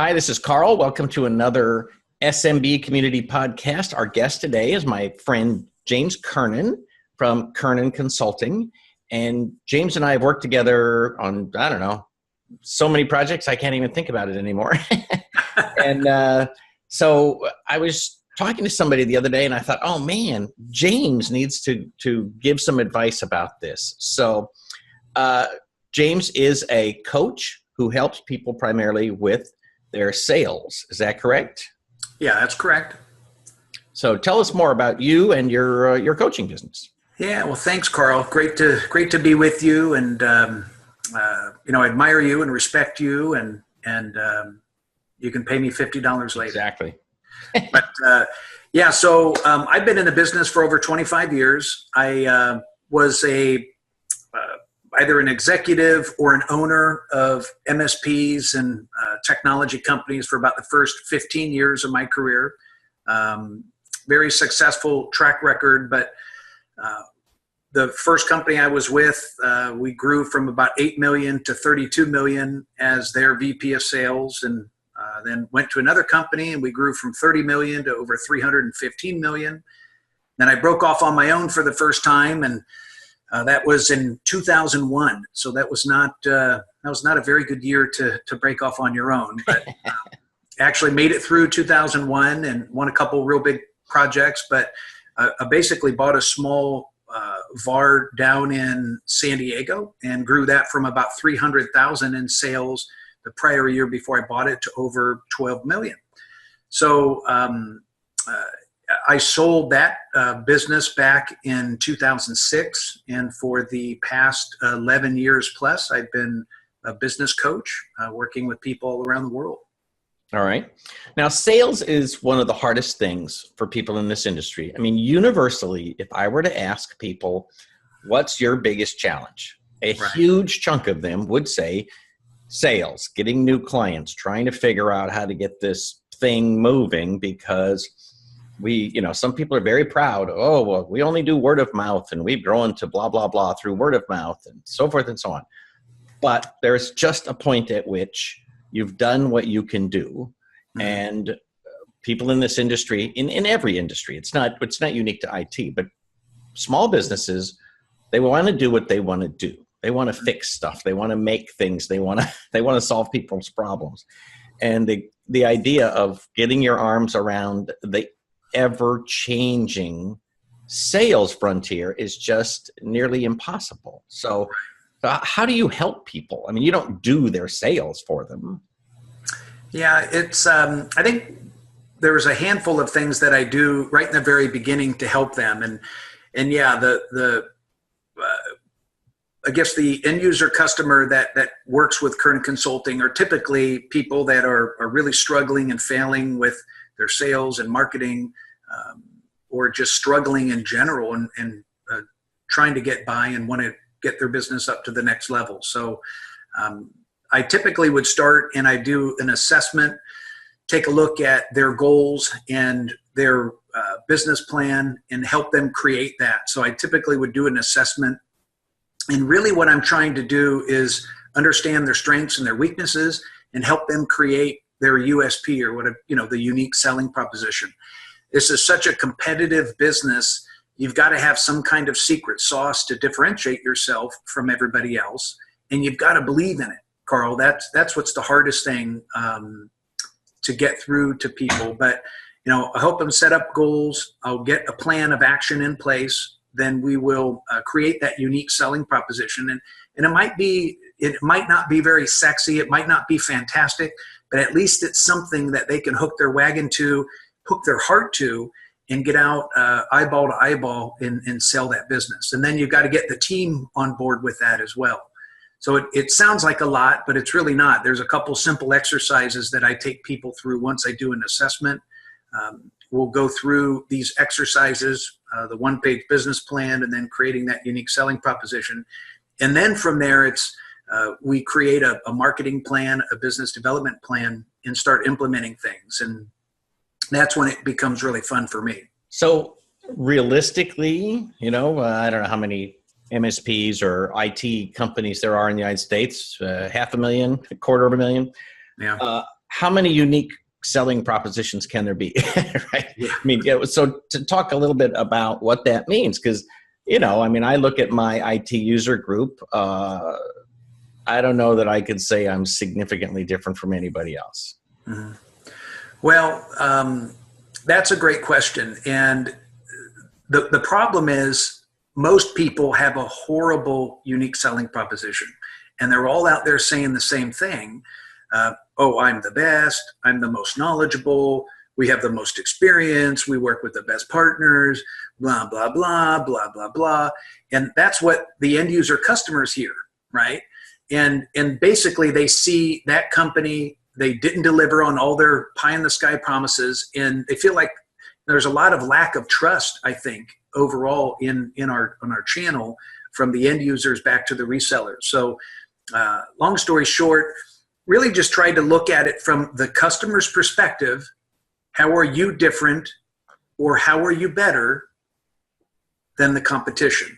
Hi, this is Carl. Welcome to another SMB Community Podcast. Our guest today is my friend James Kernan from Kernan Consulting. And James and I have worked together on, so many projects, I can't even think about it anymore. And so I was talking to somebody the other day and I thought, oh man, James needs to give some advice about this. So James is a coach who helps people primarily with their sales. Is that correct? Yeah, that's correct. So tell us more about you and your coaching business. Yeah, well, thanks, Carl. Great to be with you, and I admire you and respect you, and you can pay me $50 later. Exactly. But so I've been in the business for over 25 years. I was either an executive or an owner of MSPs and technology companies for about the first 15 years of my career. Very successful track record, but the first company I was with, we grew from about 8 million to 32 million as their VP of sales, and then went to another company and we grew from 30 million to over 315 million. Then I broke off on my own for the first time, and that was in 2001. So that was not a very good year to break off on your own, but actually made it through 2001 and won a couple real big projects. But I basically bought a small VAR down in San Diego and grew that from about 300,000 in sales the prior year before I bought it to over 12 million. So I sold that business back in 2006, and for the past 11 years plus, I've been a business coach working with people all around the world. All right. Now, sales is one of the hardest things for people in this industry. I mean, universally, if I were to ask people, what's your biggest challenge? A huge chunk of them would say sales, getting new clients, trying to figure out how to get this thing moving, because some people are very proud. Oh, well, we only do word of mouth and we've grown to blah, blah, blah through word of mouth and so forth and so on. But there's just a point at which you've done what you can do. Mm-hmm. And people in this industry, in every industry, it's not unique to IT, but small businesses, they want to do what they want to do. They want to fix stuff. They want to make things. They want to solve people's problems. And the idea of getting your arms around the ever-changing sales frontier is just nearly impossible. So how do you help people? I mean, you don't do their sales for them. Yeah, it's I think there's a handful of things that I do right in the very beginning to help them. And yeah, I guess the end user customer that works with Kernan Consulting are typically people that are really struggling and failing with their sales and marketing, or just struggling in general and trying to get by and want to get their business up to the next level. So I typically would start and I do an assessment, take a look at their goals and their business plan and help them create that. So I typically would do an assessment. And really what I'm trying to do is understand their strengths and their weaknesses and help them create their USP, or the unique selling proposition. This is such a competitive business. You've got to have some kind of secret sauce to differentiate yourself from everybody else. And you've got to believe in it, Carl. That's what's the hardest thing to get through to people. But, I help them set up goals. I'll get a plan of action in place. Then we will create that unique selling proposition. And it might not be very sexy. It might not be fantastic, but at least it's something that they can hook their wagon to, hook their heart to, and get out eyeball to eyeball and sell that business. And then you've got to get the team on board with that as well. So it sounds like a lot, but it's really not. There's a couple simple exercises that I take people through once I do an assessment. We'll go through these exercises, the one-page business plan, and then creating that unique selling proposition. And then from there, we create a marketing plan, a business development plan, and start implementing things. And that's when it becomes really fun for me. So realistically, I don't know how many MSPs or IT companies there are in the United States, 500,000, 250,000. Yeah. how many unique selling propositions can there be? Right? Yeah. I mean, so to talk a little bit about what that means, because, I mean, I look at my IT user group. I don't know that I could say I'm significantly different from anybody else. Mm-hmm. Well, that's a great question. And the problem is most people have a horrible unique selling proposition, and they're all out there saying the same thing. Oh, I'm the best. I'm the most knowledgeable. We have the most experience. We work with the best partners, blah, blah, blah, blah, blah, blah. And that's what the end user customers hear, right? And basically they see that company, they didn't deliver on all their pie in the sky promises, and they feel like there's a lot of lack of trust, I think, overall in our channel, from the end users back to the resellers. So long story short, really just tried to look at it from the customer's perspective. How are you different, or how are you better than the competition?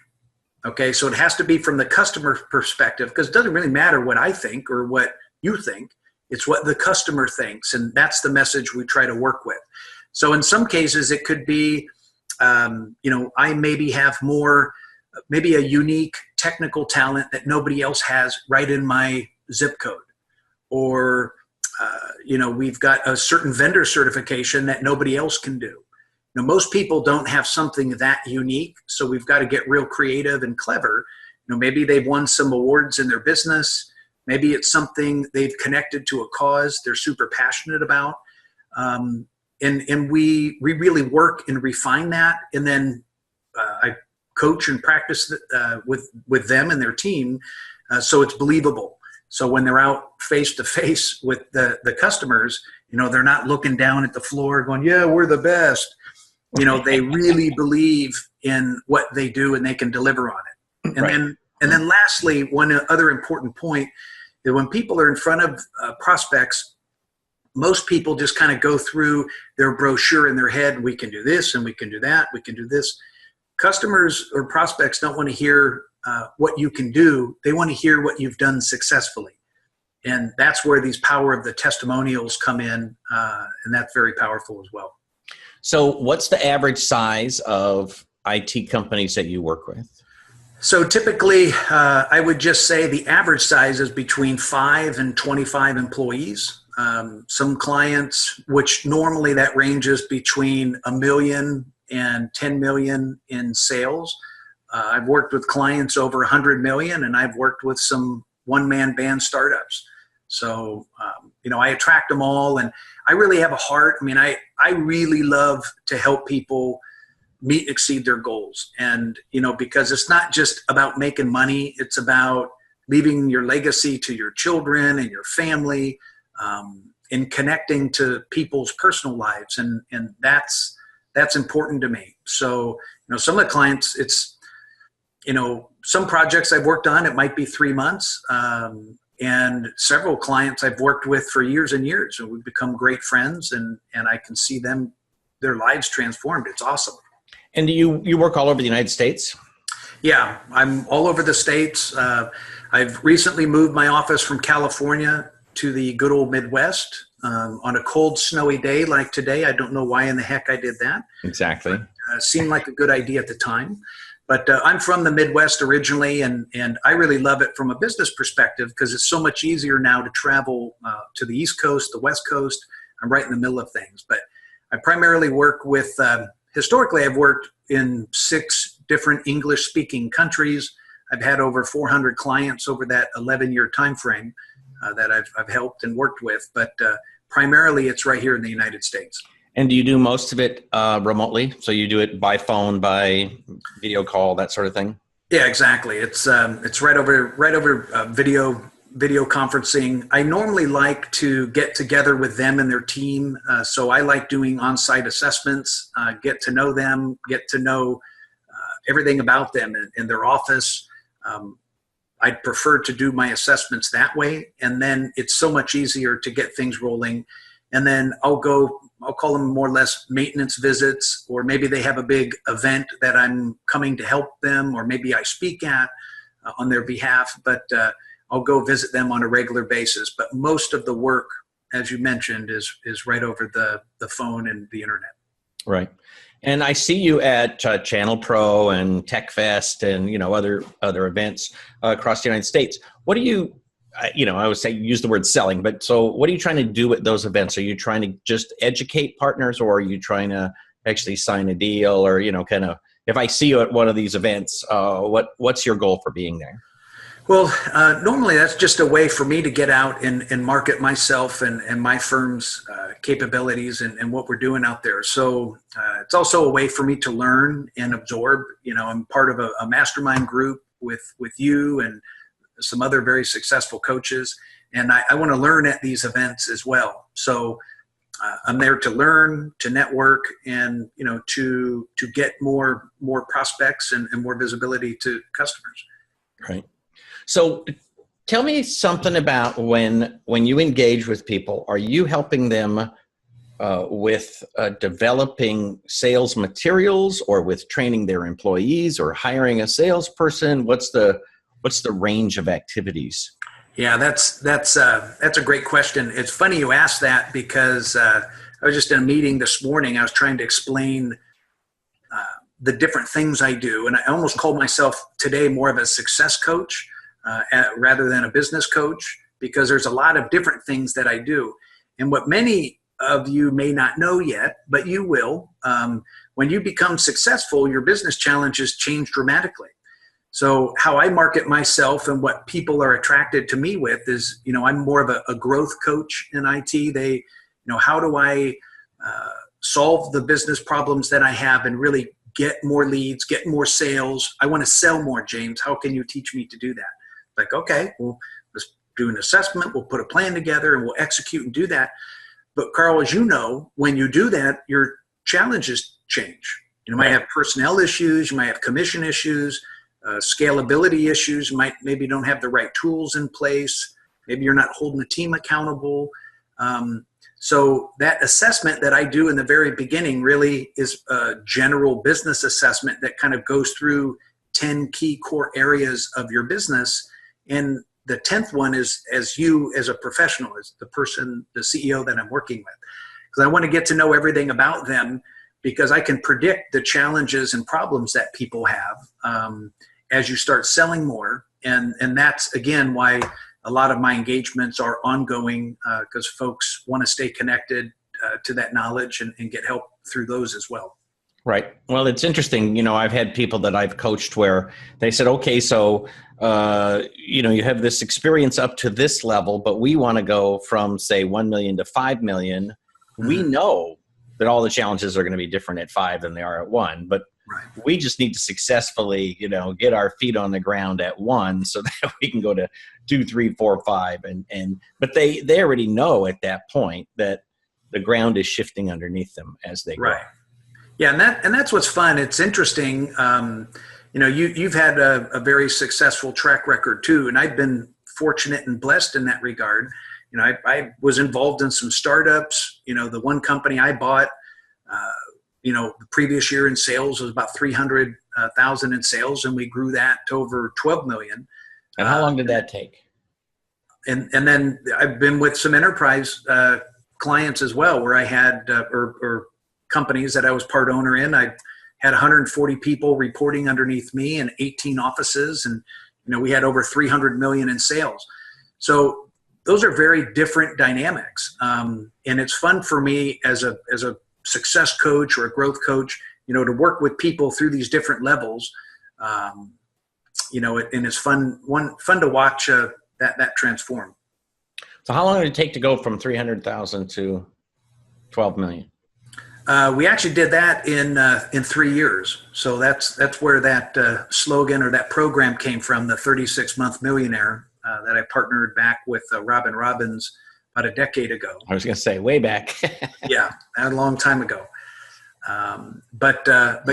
Okay, so it has to be from the customer perspective, because it doesn't really matter what I think or what you think. It's what the customer thinks, and that's the message we try to work with. So in some cases, it could be, I maybe have maybe a unique technical talent that nobody else has right in my zip code. Or, we've got a certain vendor certification that nobody else can do. Most people don't have something that unique, so we've got to get real creative and clever. Maybe they've won some awards in their business. Maybe it's something they've connected to a cause they're super passionate about. And we really work and refine that. And then I coach and practice with them and their team, so it's believable. So when they're out face to face with the customers, they're not looking down at the floor going, yeah, we're the best. They really believe in what they do and they can deliver on it. And then lastly, one other important point, that when people are in front of prospects, most people just kind of go through their brochure in their head. We can do this and we can do that. We can do this. Customers or prospects don't want to hear what you can do. They want to hear what you've done successfully. And that's where these power of the testimonials come in. And that's very powerful as well. So what's the average size of IT companies that you work with? So typically, I would just say the average size is between 5 and 25 employees. Some clients, which normally that ranges between $1 million and $10 million in sales. I've worked with clients over 100 million, and I've worked with some one-man band startups. So, I attract them all, and I really have a heart. I mean, I really love to help people meet, exceed their goals. And, because it's not just about making money, it's about leaving your legacy to your children and your family, and connecting to people's personal lives. And that's important to me. So, some of the clients, it's, some projects I've worked on, it might be 3 months. And several clients I've worked with for years and years, and we've become great friends, and I can see their lives transformed. It's awesome. And do you work all over the United States? Yeah, I'm all over the States. I've recently moved my office from California to the good old Midwest on a cold, snowy day like today. I don't know why in the heck I did that. Exactly. Seemed like a good idea at the time. But I'm from the Midwest originally, and I really love it from a business perspective, because it's so much easier now to travel to the East Coast, the West Coast. I'm right in the middle of things. But I primarily work with, historically, I've worked in 6 different English-speaking countries. I've had over 400 clients over that 11-year time frame that I've helped and worked with. But primarily, it's right here in the United States. And do you do most of it remotely? So you do it by phone, by video call, that sort of thing? Yeah, exactly. It's right over video conferencing. I normally like to get together with them and their team. So I like doing on-site assessments, get to know them, get to know everything about them in their office. I'd prefer to do my assessments that way. And then it's so much easier to get things rolling. And then I'll call them more or less maintenance visits, or maybe they have a big event that I'm coming to help them, or maybe I speak at on their behalf, but I'll go visit them on a regular basis. But most of the work as you mentioned, is right over the phone and the internet. Right. And I see you at Channel Pro and Tech Fest and, other events across the United States. What do you, I would say use the word selling, but so what are you trying to do at those events? Are you trying to just educate partners, or are you trying to actually sign a deal, or, kind of, if I see you at one of these events, what's your goal for being there? Well, normally that's just a way for me to get out and market myself and my firm's capabilities and what we're doing out there. So it's also a way for me to learn and absorb. I'm part of a mastermind group with you and some other very successful coaches, and I want to learn at these events as well. So I'm there to learn, to network, and to get more prospects and more visibility to customers. Right. So tell me something about when you engage with people, are you helping them with developing sales materials, or with training their employees, or hiring a salesperson? What's the range of activities? Yeah, that's a great question. It's funny you asked that, because I was just in a meeting this morning. I was trying to explain the different things I do, and I almost call myself today more of a success coach rather than a business coach, because there's a lot of different things that I do. And what many of you may not know yet, but you will, when you become successful, your business challenges change dramatically. So how I market myself and what people are attracted to me with is, I'm more of a growth coach in IT. How do I solve the business problems that I have and really get more leads, get more sales? I want to sell more, James. How can you teach me to do that? Like, okay, well, let's do an assessment. We'll put a plan together and we'll execute and do that. But Carl, as you know, when you do that, your challenges change. You might have personnel issues. You might have commission issues. Scalability issues. Maybe don't have the right tools in place. Maybe you're not holding the team accountable. So that assessment that I do in the very beginning really is a general business assessment that kind of goes through 10 key core areas of your business. And the 10th one is as you as a professional, as the person, the CEO that I'm working with. Because I want to get to know everything about them, because I can predict the challenges and problems that people have as you start selling more. And that's, again, why a lot of my engagements are ongoing, because folks want to stay connected to that knowledge and get help through those as well. Right. Well, it's interesting. I've had people that I've coached where they said, okay, so, you have this experience up to this level, but we want to go from, say, 1 million to 5 million. Mm-hmm. We know that all the challenges are going to be different at 5 than they are at 1, but we just need to successfully, get our feet on the ground at 1 so that we can go to 2, 3, 4, 5. But they already know at that point that the ground is shifting underneath them as they go. Yeah, and that's what's fun. It's interesting. You've had a very successful track record too, and I've been fortunate and blessed in that regard. I was involved in some startups. The one company I bought, the previous year in sales was about 300,000 in sales, and we grew that to over 12 million. And how long did that take? And then I've been with some enterprise clients as well, where I had or companies that I was part owner in. I had 140 people reporting underneath me and 18 offices, and we had over 300 million in sales. So those are very different dynamics, and it's fun for me as a success coach or a growth coach, to work with people through these different levels. And it's fun to watch that transform. So how long did it take to go from 300,000 to 12 million? We actually did that in 3 years. So that's where that slogan or that program came from, the 36-month millionaire, that I partnered back with Robin Robbins about a decade ago. I was going to say way back. Yeah, a long time ago. But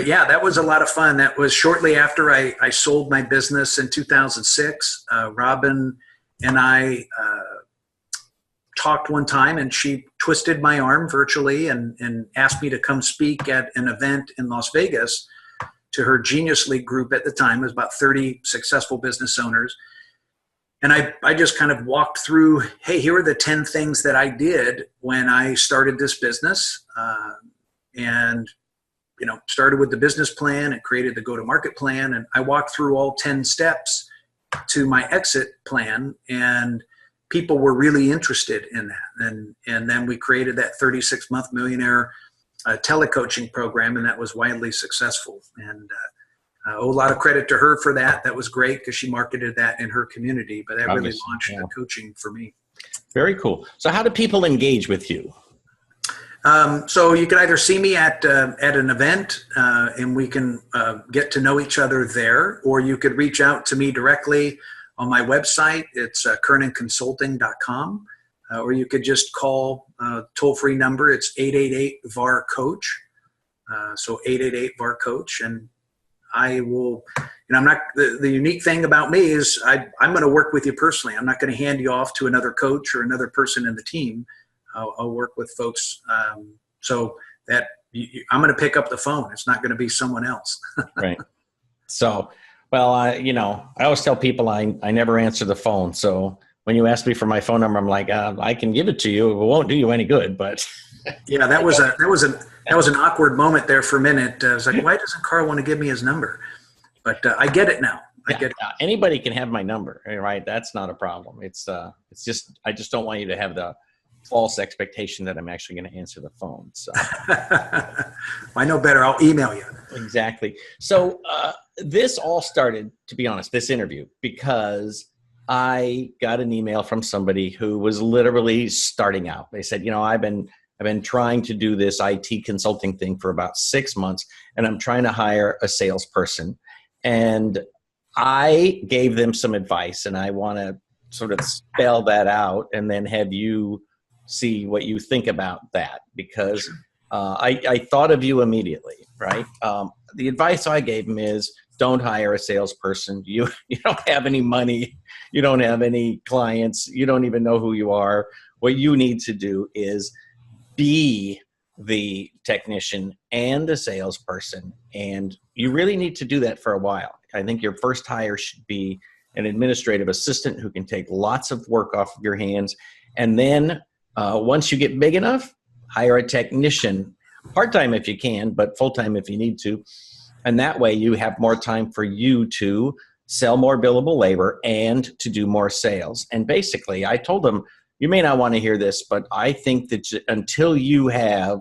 yeah, that was a lot of fun. That was shortly after I sold my business in 2006. Robin and I talked one time, and she twisted my arm virtually and asked me to come speak at an event in Las Vegas to her Genius League group at the time. It was about 30 successful business owners. And I just kind of walked through, hey, here are the 10 things that I did when I started this business. And, started with the business plan and created the go-to-market plan. And I walked through all 10 steps to my exit plan, and people were really interested in that. And then we created that 36-month millionaire telecoaching program, and that was widely successful. And I owe a lot of credit to her for that. That was great because she marketed that in her community, but that really launched the coaching for me. Very cool. So how do people engage with you? So you can either see me at an event and we can get to know each other there, or you could reach out to me directly on my website. It's kernanconsulting.com, or you could just call toll-free number. It's 888-VAR-COACH. So 888-VAR-COACH. And I will, I'm not, the unique thing about me is I'm going to work with you personally. I'm not going to hand you off to another coach or another person in the team. I'll work with folks so that I'm going to pick up the phone. It's not going to be someone else. Right. So, well, I always tell people I never answer the phone. So when you ask me for my phone number, I'm like, I can give it to you. It won't do you any good, but. Yeah, that was an awkward moment there for a minute. I was like, why doesn't Carl want to give me his number? But I get it now. I get it. Anybody can have my number, right? That's not a problem. It's just, I just don't want you to have the false expectation that I'm actually going to answer the phone. So I know better. I'll email you. Exactly. So this all started, to be honest, this interview, because I got an email from somebody who was literally starting out. They said, I've been trying to do this IT consulting thing for about 6 months, and I'm trying to hire a salesperson. And I gave them some advice, and I want to sort of spell that out and then have you see what you think about that, because I thought of you immediately, right? The advice I gave him is, don't hire a salesperson. You don't have any money. You don't have any clients. You don't even know who you are. What you need to do is be the technician and the salesperson. And you really need to do that for a while. I think your first hire should be an administrative assistant who can take lots of work off of your hands. And then once you get big enough, hire a technician, part-time if you can, but full-time if you need to. And that way you have more time for you to sell more billable labor and to do more sales. And basically, I told them, you may not want to hear this, but I think that until you have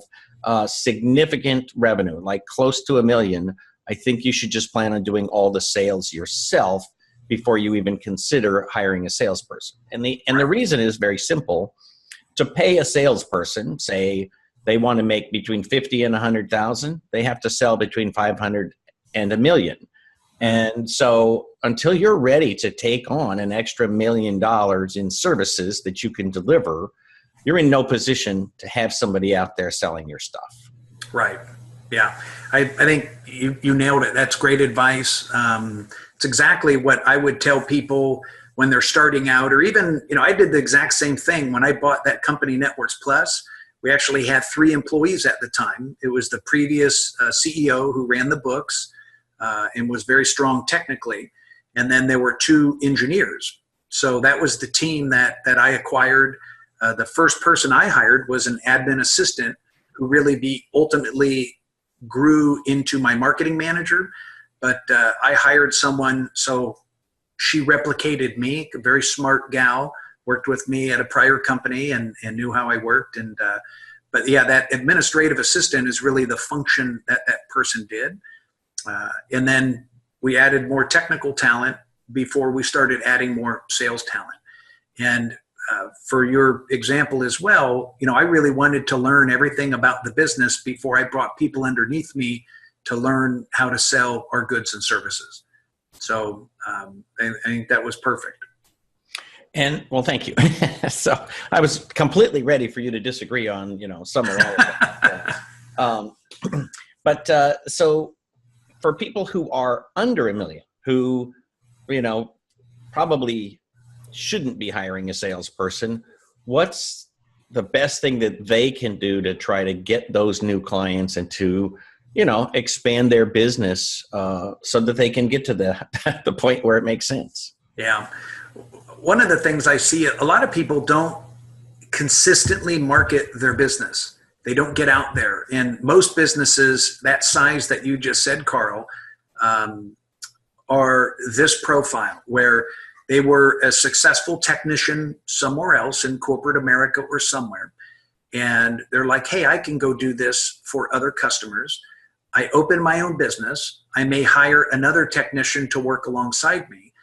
significant revenue, like close to $1 million, I think you should just plan on doing all the sales yourself before you even consider hiring a salesperson. And the reason is very simple. To pay a salesperson, say they want to make between 50 and 100,000, they have to sell between 500 and $1 million. And so until you're ready to take on an extra $1 million in services that you can deliver, you're in no position to have somebody out there selling your stuff. Right. Yeah. I think you nailed it. That's great advice. It's exactly what I would tell people when they're starting out, or even, I did the exact same thing when I bought that company, Networks Plus. We actually had 3 employees at the time. It was the previous CEO who ran the books and was very strong technically. And then there were 2 engineers. So that was the team that I acquired. The first person I hired was an admin assistant who really ultimately grew into my marketing manager. But I hired someone, so she replicated me, a very smart gal, worked with me at a prior company and knew how I worked. But yeah, that administrative assistant is really the function that person did. And then we added more technical talent before we started adding more sales talent. And for your example as well, I really wanted to learn everything about the business before I brought people underneath me to learn how to sell our goods and services. So I think that was perfect. And well, thank you. So I was completely ready for you to disagree on, some or all of that. But so for people who are under $1 million, who, probably shouldn't be hiring a salesperson, what's the best thing that they can do to try to get those new clients and to, expand their business so that they can get to the point where it makes sense? Yeah. One of the things I see, a lot of people don't consistently market their business. They don't get out there. And most businesses that size that you just said, Carl, are this profile where they were a successful technician somewhere else in corporate America or somewhere. And they're like, hey, I can go do this for other customers. I open my own business. I may hire another technician to work alongside me.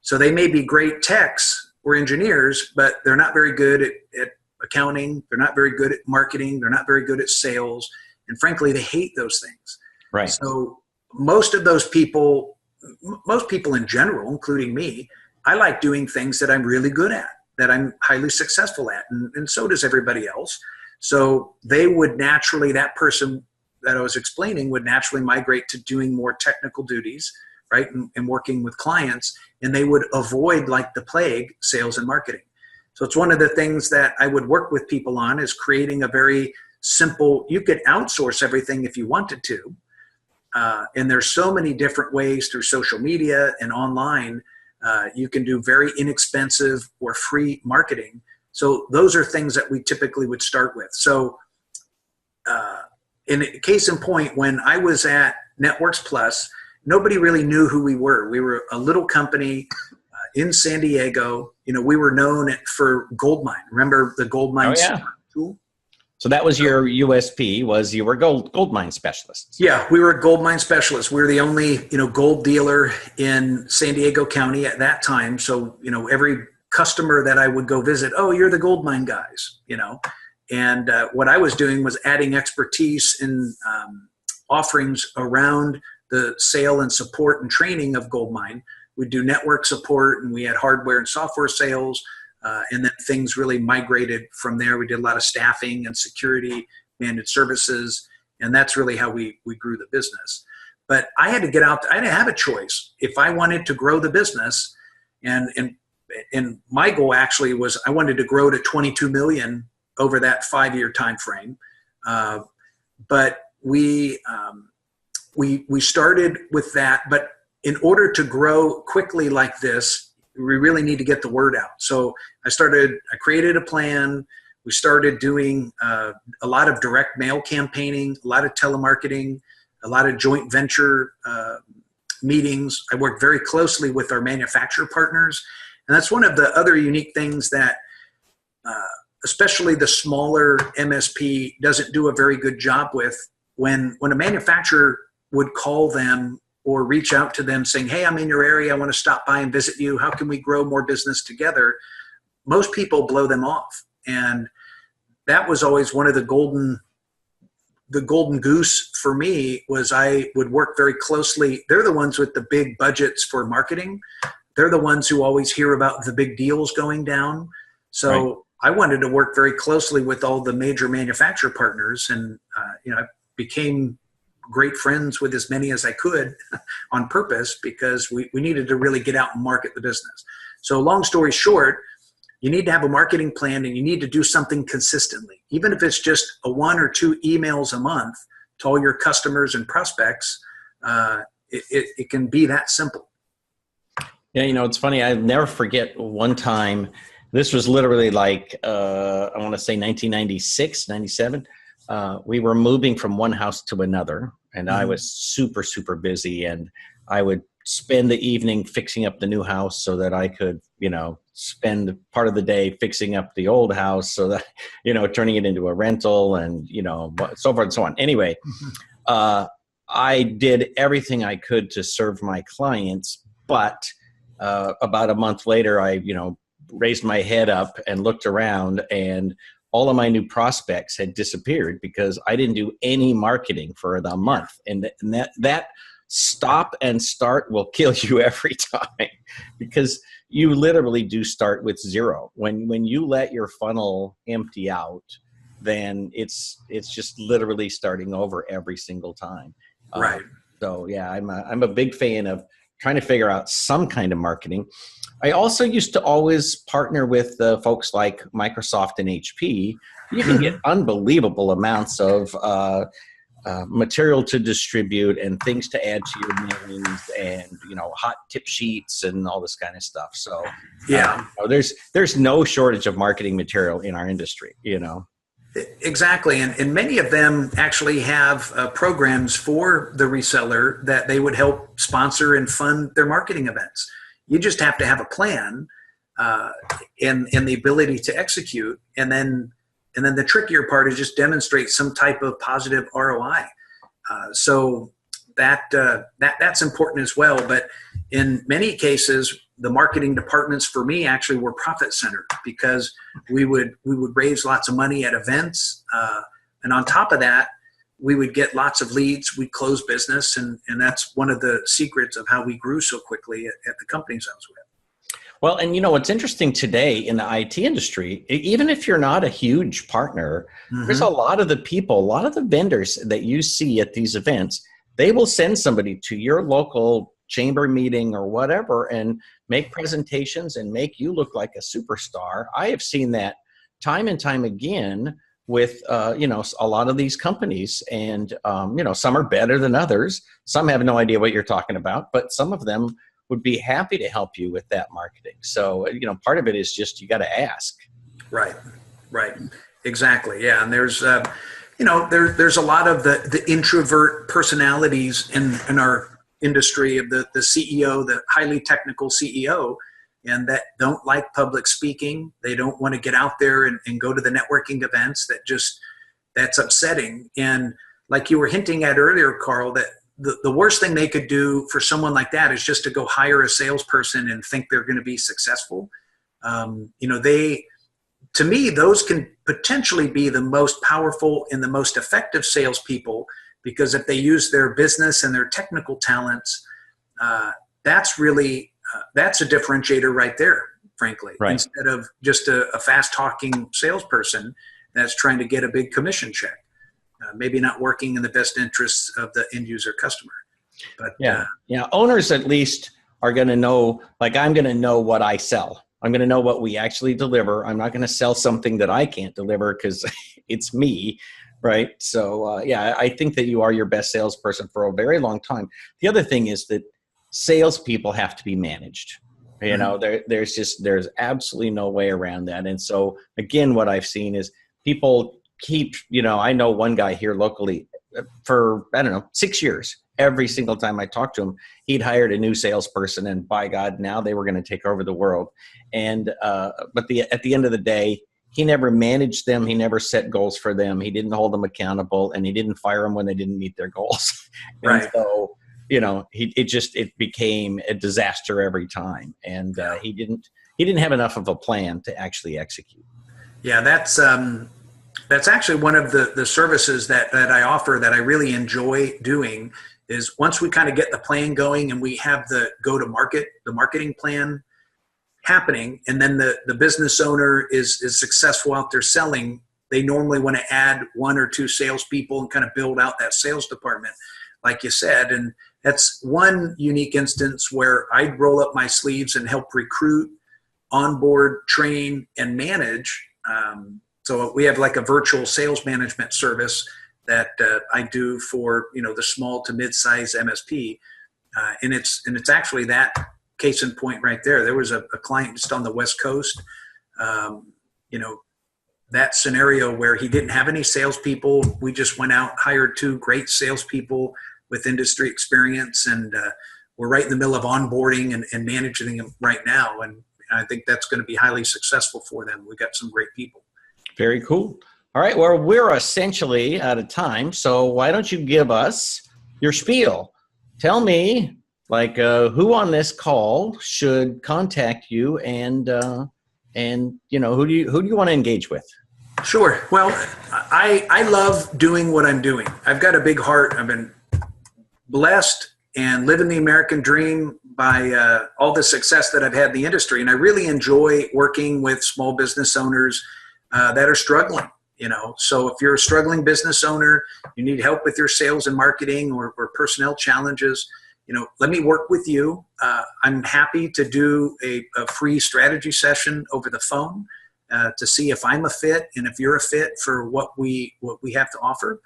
So they may be great techs or engineers, but they're not very good at accounting. They're not very good at marketing. They're not very good at sales. And frankly, they hate those things. Right. So most of those people, most people in general, including me, I like doing things that I'm really good at, that I'm highly successful at. And so does everybody else. So they would naturally, that person that I was explaining would naturally migrate to doing more technical duties, right? And working with clients, and they would avoid like the plague sales and marketing. So it's one of the things that I would work with people on, is creating a very simple, you could outsource everything if you wanted to. And there's so many different ways through social media and online. You can do very inexpensive or free marketing. So those are things that we typically would start with. So in case in point, when I was at Networks Plus, nobody really knew who we were. We were a little company in San Diego. You know, we were known for goldmine. Remember the goldmine tool? So that was your USP, was you were gold mine specialists. Yeah, we were gold mine specialists. We were the only, gold dealer in San Diego County at that time. So, every customer that I would go visit, oh, you're the gold mine guys, And what I was doing was adding expertise in offerings around the sale and support and training of gold mine. We'd do network support, and we had hardware and software sales. And then things really migrated from there. We did a lot of staffing and security, managed services, and that's really how we grew the business. But I had to get out. I didn't have a choice. If I wanted to grow the business, and my goal actually was I wanted to grow to 22 million over that 5-year time frame. But we started with that. But in order to grow quickly like this, we really need to get the word out. So I created a plan. We started doing a lot of direct mail campaigning, a lot of telemarketing, a lot of joint venture meetings. I worked very closely with our manufacturer partners. And that's one of the other unique things that especially the smaller MSP doesn't do a very good job with. When a manufacturer would call them or reach out to them saying, hey, I'm in your area, I want to stop by and visit you, how can we grow more business together? Most people blow them off. And that was always one of the golden goose for me, was I would work very closely. They're the ones with the big budgets for marketing. They're the ones who always hear about the big deals going down. So right. I wanted to work very closely with all the major manufacturer partners, and I became great friends with as many as I could on purpose, because we needed to really get out and market the business. So long story short, you need to have a marketing plan, and you need to do something consistently. Even if it's just 1 or 2 emails a month to all your customers and prospects, it can be that simple. Yeah, it's funny. I'll never forget one time. This was literally like, I want to say 1996, 97. We were moving from one house to another, and I was super, super busy, and I would spend the evening fixing up the new house so that I could, spend part of the day fixing up the old house so that, turning it into a rental and, so forth and so on. Anyway, I did everything I could to serve my clients, but about a month later, I, raised my head up and looked around, and all of my new prospects had disappeared because I didn't do any marketing for the month. And that stop and start will kill you every time, because you literally do start with zero. When you let your funnel empty out, then it's just literally starting over every single time. Right. So yeah, I'm a big fan of trying to figure out some kind of marketing. I also used to always partner with folks like Microsoft and HP. You can get unbelievable amounts of material to distribute and things to add to your mailings and, hot tip sheets and all this kind of stuff. So there's no shortage of marketing material in our industry, Exactly. And many of them actually have programs for the reseller that they would help sponsor and fund their marketing events. You just have to have a plan and the ability to execute. And then the trickier part is just demonstrate some type of positive ROI. So that's important as well. But in many cases, the marketing departments for me actually were profit centered because we would raise lots of money at events. And on top of that, we would get lots of leads. We'd close business. And that's one of the secrets of how we grew so quickly at the companies I was with. Well, and what's interesting today in the IT industry, even if you're not a huge partner, there's a lot of the vendors that you see at these events, they will send somebody to your local chamber meeting or whatever and make presentations and make you look like a superstar. I have seen that time and time again with, a lot of these companies, and, some are better than others. Some have no idea what you're talking about, but some of them would be happy to help you with that marketing. So, part of it is just, you got to ask. Right. Exactly. Yeah. And there's, there's a lot of the introvert personalities in our industry of the CEO, the highly technical CEO, and that don't like public speaking. They don't want to get out there and go to the networking events. That's upsetting. And like you were hinting at earlier, Carl, that the worst thing they could do for someone like that is just to go hire a salesperson and think they're going to be successful. To me, those can potentially be the most powerful and the most effective salespeople, because if they use their business and their technical talents, that's a differentiator right there, frankly, right. Instead of just a fast talking salesperson that's trying to get a big commission check. Maybe not working in the best interests of the end user customer. But owners at least are going to know, like, I'm going to know what I sell. I'm going to know what we actually deliver. I'm not going to sell something that I can't deliver because it's me, right? So, I think that you are your best salesperson for a very long time. The other thing is that salespeople have to be managed. There's absolutely no way around that. And so, again, what I've seen is people keep, I know one guy here locally for, 6 years. Every single time I talked to him, he'd hired a new salesperson, and by God, now they were going to take over the world. And but at the end of the day, he never managed them. He never set goals for them. He didn't hold them accountable, and he didn't fire them when they didn't meet their goals. Right. And so, it became a disaster every time, and he didn't have enough of a plan to actually execute. Yeah, that's actually one of the services that I offer that I really enjoy doing. Is once we kind of get the plan going and we have the marketing plan happening, and then the business owner is successful out there selling, they normally want to add 1 or 2 salespeople and kind of build out that sales department, like you said. And that's one unique instance where I'd roll up my sleeves and help recruit, onboard, train, and manage. So we have like a virtual sales management service that I do for the small to mid-size MSP, and it's actually that case in point right there. There was a client just on the West Coast, that scenario where he didn't have any salespeople. We just went out, hired 2 great salespeople with industry experience, and we're right in the middle of onboarding and managing them right now. And I think that's going to be highly successful for them. We've got some great people. Very cool. All right. Well, we're essentially out of time. So why don't you give us your spiel? Tell me, who on this call should contact you, and who do you want to engage with? Sure. Well, I love doing what I'm doing. I've got a big heart. I've been blessed and living the American dream by all the success that I've had in the industry. And I really enjoy working with small business owners that are struggling. So if you're a struggling business owner, you need help with your sales and marketing or personnel challenges, let me work with you. I'm happy to do a free strategy session over the phone to see if I'm a fit and if you're a fit for what we have to offer.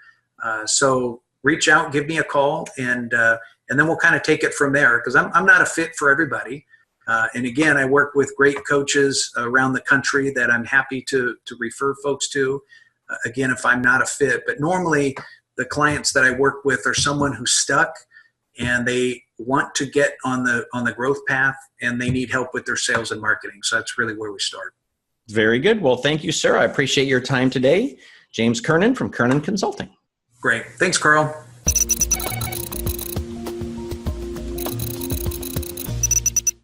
So reach out, give me a call, and then we'll kind of take it from there, because I'm not a fit for everybody. And again, I work with great coaches around the country that I'm happy to refer folks to. Again, if I'm not a fit, but normally the clients that I work with are someone who's stuck and they want to get on the growth path, and they need help with their sales and marketing. So that's really where we start. Very good. Well, thank you, sir. I appreciate your time today. James Kernan from Kernan Consulting. Great. Thanks, Carl.